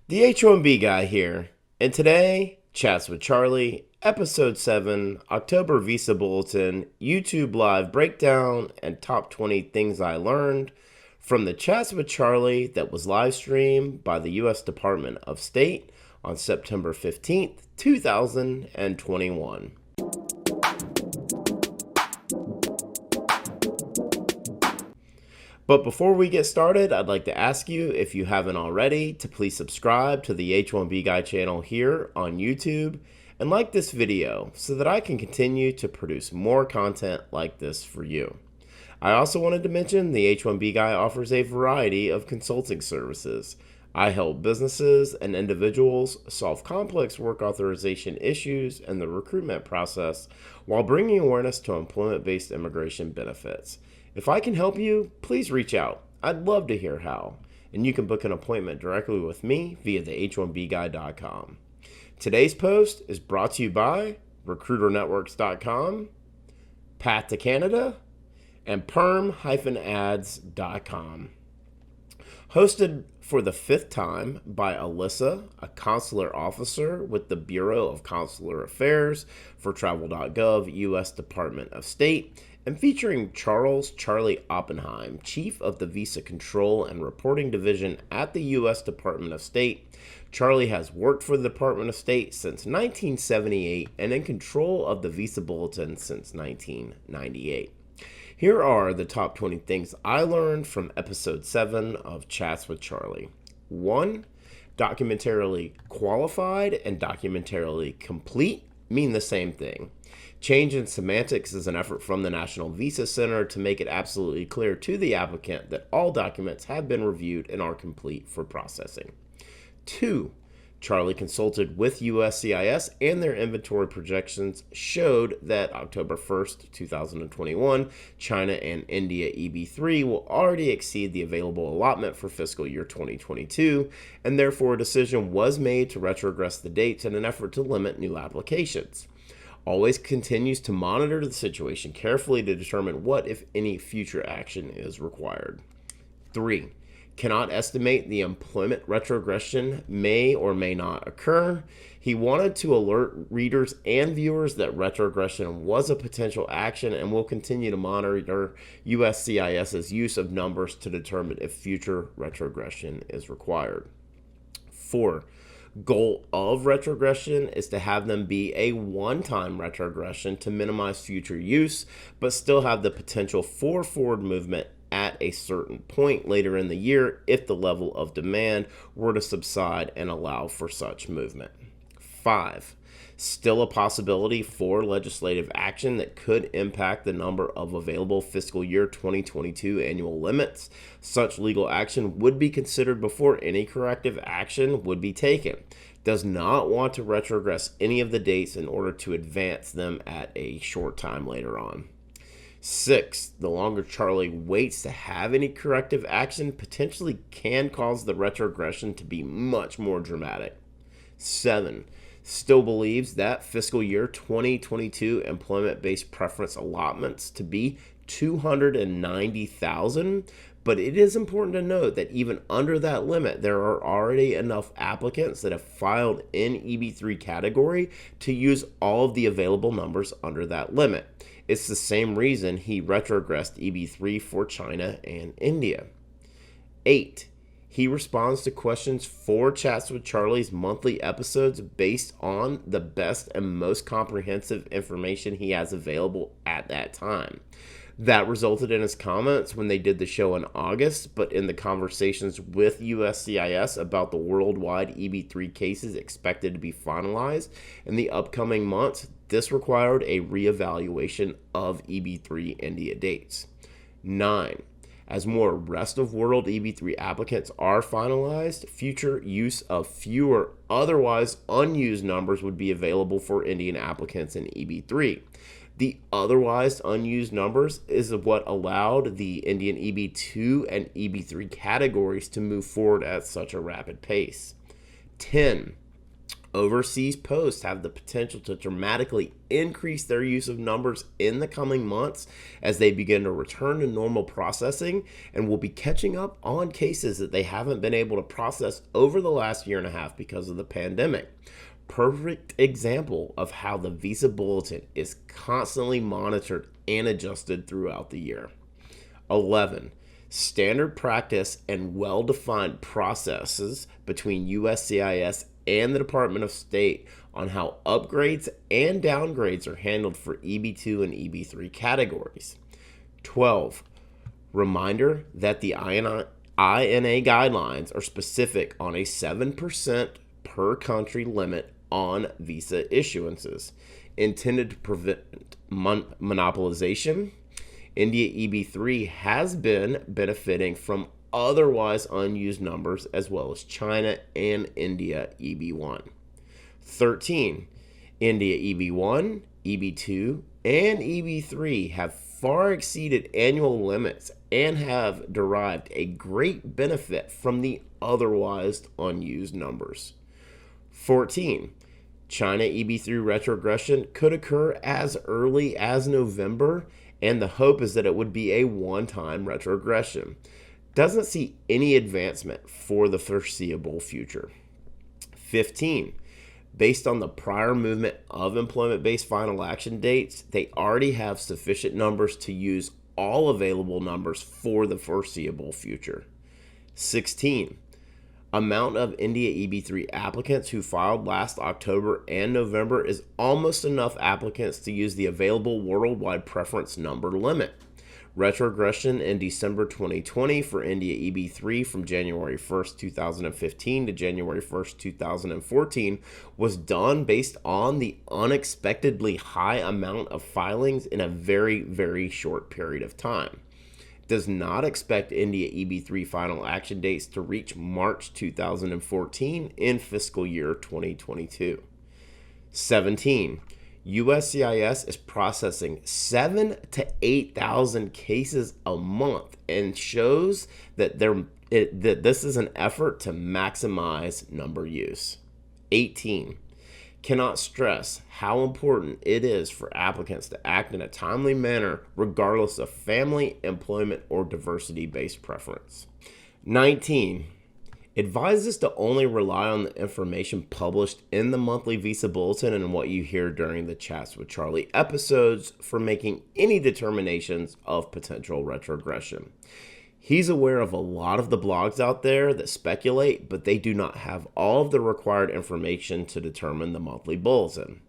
The H1B Guy here, and today, Chats with Charlie, Episode 7, October Visa Bulletin, YouTube Live Breakdown, and Top 20 Things I Learned from the Chats with Charlie that was live streamed by the U.S. Department of State on September 15th, 2021. But before we get started, I'd like to ask you, if you haven't already, to please subscribe to the H1B Guy channel here on YouTube and like this video so that I can continue to produce more content like this for you. I also wanted to mention the H1B Guy offers a variety of consulting services. I help businesses and individuals solve complex work authorization issues and the recruitment process while bringing awareness to employment-based immigration benefits. If I can help you, please reach out. I'd love to hear how. And you can book an appointment directly with me via the h1bguy.com. Today's post is brought to you by RecruiterNetworks.com, Path to Canada, and PERM-Ads.com. Hosted for the 5th time by Alyssa, a consular officer with the Bureau of Consular Affairs for Travel.gov, U.S. Department of State, and featuring Charlie Oppenheim, Chief of the Visa Control and Reporting Division at the U.S. Department of State. Charlie has worked for the Department of State since 1978 and in control of the Visa Bulletin since 1998. Here are the top 20 things I learned from episode 7 of Chats with Charlie. 1. Documentarily qualified and documentarily complete mean the same thing. Change in semantics is an effort from the National Visa Center to make it absolutely clear to the applicant that all documents have been reviewed and are complete for processing. 2. Charlie consulted with USCIS and their inventory projections showed that October 1st, 2021, China and India EB3 will already exceed the available allotment for fiscal year 2022, and therefore a decision was made to retrogress the dates in an effort to limit new applications. Always continues to monitor the situation carefully to determine what, if any, future action is required. 3. Cannot estimate the employment retrogression may or may not occur. He wanted to alert readers and viewers that retrogression was a potential action and will continue to monitor USCIS's use of numbers to determine if future retrogression is required. 4. Goal of retrogression is to have them be a one-time retrogression to minimize future use, but still have the potential for forward movement at a certain point later in the year if the level of demand were to subside and allow for such movement. 5. Still a possibility for legislative action that could impact the number of available fiscal year 2022 annual limits. Such legal action would be considered before any corrective action would be taken. Does not want to retrogress any of the dates in order to advance them at a short time later on. 6. The longer Charlie waits to have any corrective action potentially can cause the retrogression to be much more dramatic. 7. Still believes that fiscal year 2022 employment-based preference allotments to be 290,000, but it is important to note that even under that limit, there are already enough applicants that have filed in EB3 category to use all of the available numbers under that limit. It's the same reason he retrogressed EB3 for China and India. 8. He responds to questions for Chats with Charlie's monthly episodes based on the best and most comprehensive information he has available at that time. That resulted in his comments when they did the show in August, but in the conversations with USCIS about the worldwide EB3 cases expected to be finalized in the upcoming months, this required a reevaluation of EB3 India dates. 9. As more rest of world EB3 applicants are finalized, future use of fewer otherwise unused numbers would be available for Indian applicants in EB3. The otherwise unused numbers is what allowed the Indian EB2 and EB3 categories to move forward at such a rapid pace. 10. Overseas posts have the potential to dramatically increase their use of numbers in the coming months as they begin to return to normal processing and will be catching up on cases that they haven't been able to process over the last year and a half because of the pandemic. Perfect example of how the Visa Bulletin is constantly monitored and adjusted throughout the year. 11. Standard practice and well-defined processes between USCIS and the Department of State on how upgrades and downgrades are handled for EB2 and EB3 categories. 12. Reminder that the INA guidelines are specific on a 7% per country limit on visa issuances, intended to prevent monopolization. India EB3 has been benefiting from otherwise unused numbers, as well as China and India EB1. 13. India EB1, EB2, and EB3 have far exceeded annual limits and have derived a great benefit from the otherwise unused numbers. 14. China EB3 retrogression could occur as early as November, and the hope is that it would be a one-time retrogression. Doesn't see any advancement for the foreseeable future. 15. Based on the prior movement of employment-based final action dates, they already have sufficient numbers to use all available numbers for the foreseeable future. 16. Amount of India EB3 applicants who filed last October and November is almost enough applicants to use the available worldwide preference number limit. Retrogression in December 2020 for India EB3 from January 1st, 2015 to January 1st, 2014 was done based on the unexpectedly high amount of filings in a very, very short period of time. Does not expect India EB3 final action dates to reach March 2014 in fiscal year 2022. 17. USCIS is processing 7,000 to 8,000 cases a month and shows that this is an effort to maximize number use. 18. Cannot stress how important it is for applicants to act in a timely manner regardless of family, employment, or diversity-based preference. 19. Advises to only rely on the information published in the monthly Visa Bulletin and what you hear during the Chats with Charlie episodes for making any determinations of potential retrogression. He's aware of a lot of the blogs out there that speculate, but they do not have all of the required information to determine the monthly bulletin.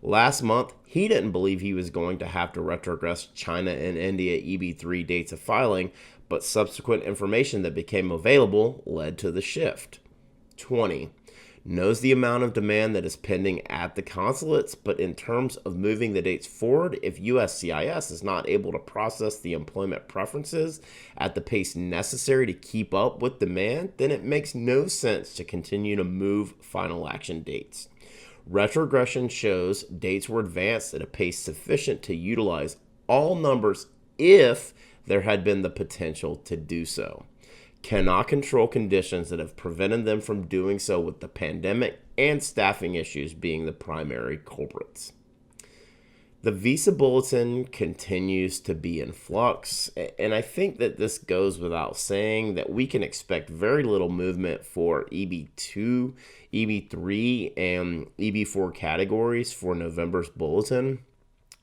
Last month, he didn't believe he was going to have to retrogress China and India EB3 dates of filing, but subsequent information that became available led to the shift. 20. Knows the amount of demand that is pending at the consulates, but in terms of moving the dates forward, if USCIS is not able to process the employment preferences at the pace necessary to keep up with demand, then it makes no sense to continue to move final action dates. Retrogression shows dates were advanced at a pace sufficient to utilize all numbers if there had been the potential to do so. Cannot control conditions that have prevented them from doing so, with the pandemic and staffing issues being the primary culprits. The Visa Bulletin continues to be in flux, and I think that this goes without saying that we can expect very little movement for EB2, EB3, and EB4 categories for November's Bulletin.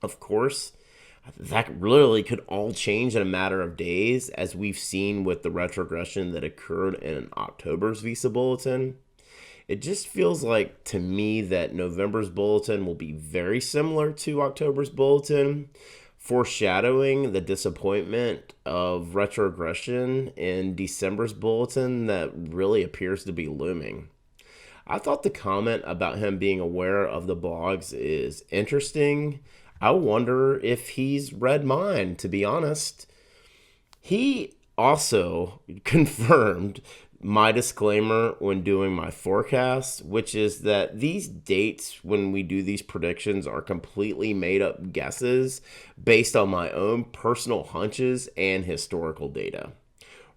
Of course, that literally could all change in a matter of days, as we've seen with the retrogression that occurred in October's Visa Bulletin. It just feels like to me that November's Bulletin will be very similar to October's Bulletin, foreshadowing the disappointment of retrogression in December's Bulletin that really appears to be looming. I thought the comment about him being aware of the blogs is interesting. I wonder if he's read mine, to be honest. He also confirmed my disclaimer when doing my forecast, which is that these dates when we do these predictions are completely made up guesses based on my own personal hunches and historical data.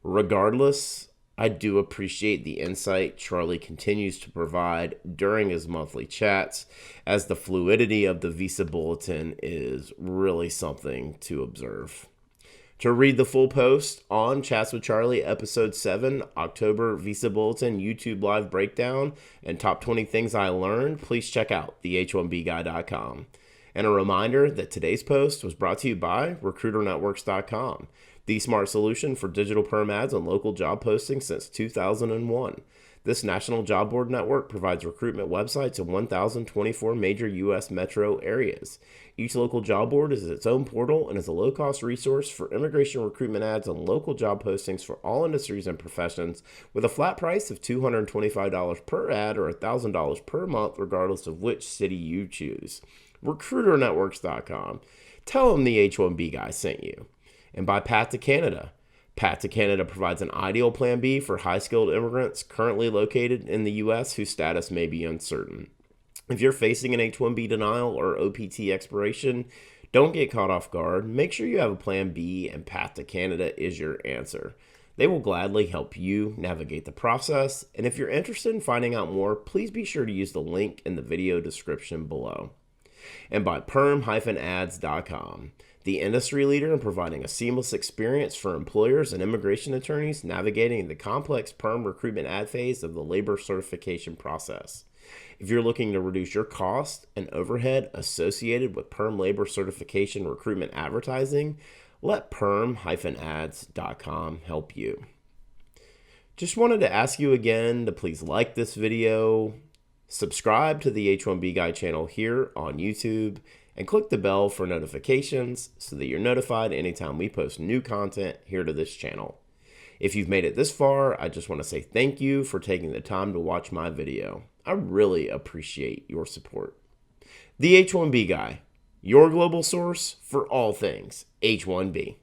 Regardless, I do appreciate the insight Charlie continues to provide during his monthly chats, as the fluidity of the Visa Bulletin is really something to observe. To read the full post on Chats with Charlie, Episode 7, October Visa Bulletin, YouTube Live Breakdown, and Top 20 Things I Learned, please check out the H1BGuy.com. And a reminder that today's post was brought to you by RecruiterNetworks.com, the smart solution for digital perm ads and local job postings since 2001. This national job board network provides recruitment websites in 1,024 major U.S. metro areas. Each local job board is its own portal and is a low-cost resource for immigration recruitment ads and local job postings for all industries and professions, with a flat price of $225 per ad or $1,000 per month, regardless of which city you choose. RecruiterNetworks.com. Tell them the H1B guy sent you. And by Path to Canada. Path to Canada provides an ideal plan B for high-skilled immigrants currently located in the U.S. whose status may be uncertain. If you're facing an H-1B denial or OPT expiration, don't get caught off guard. Make sure you have a plan B, and Path to Canada is your answer. They will gladly help you navigate the process, and if you're interested in finding out more, please be sure to use the link in the video description below. And by PERM-Ads.com. The industry leader in providing a seamless experience for employers and immigration attorneys navigating the complex perm recruitment ad phase of the labor certification process. If you're looking to reduce your cost and overhead associated with perm labor certification recruitment advertising, let PERM-Ads.com help you. Just wanted to ask you again to please like this video, subscribe to the H1B Guy channel here on YouTube, and click the bell for notifications so that you're notified anytime we post new content here to this channel. If you've made it this far, I just want to say thank you for taking the time to watch my video. I really appreciate your support. The H1B Guy, your global source for all things H1B.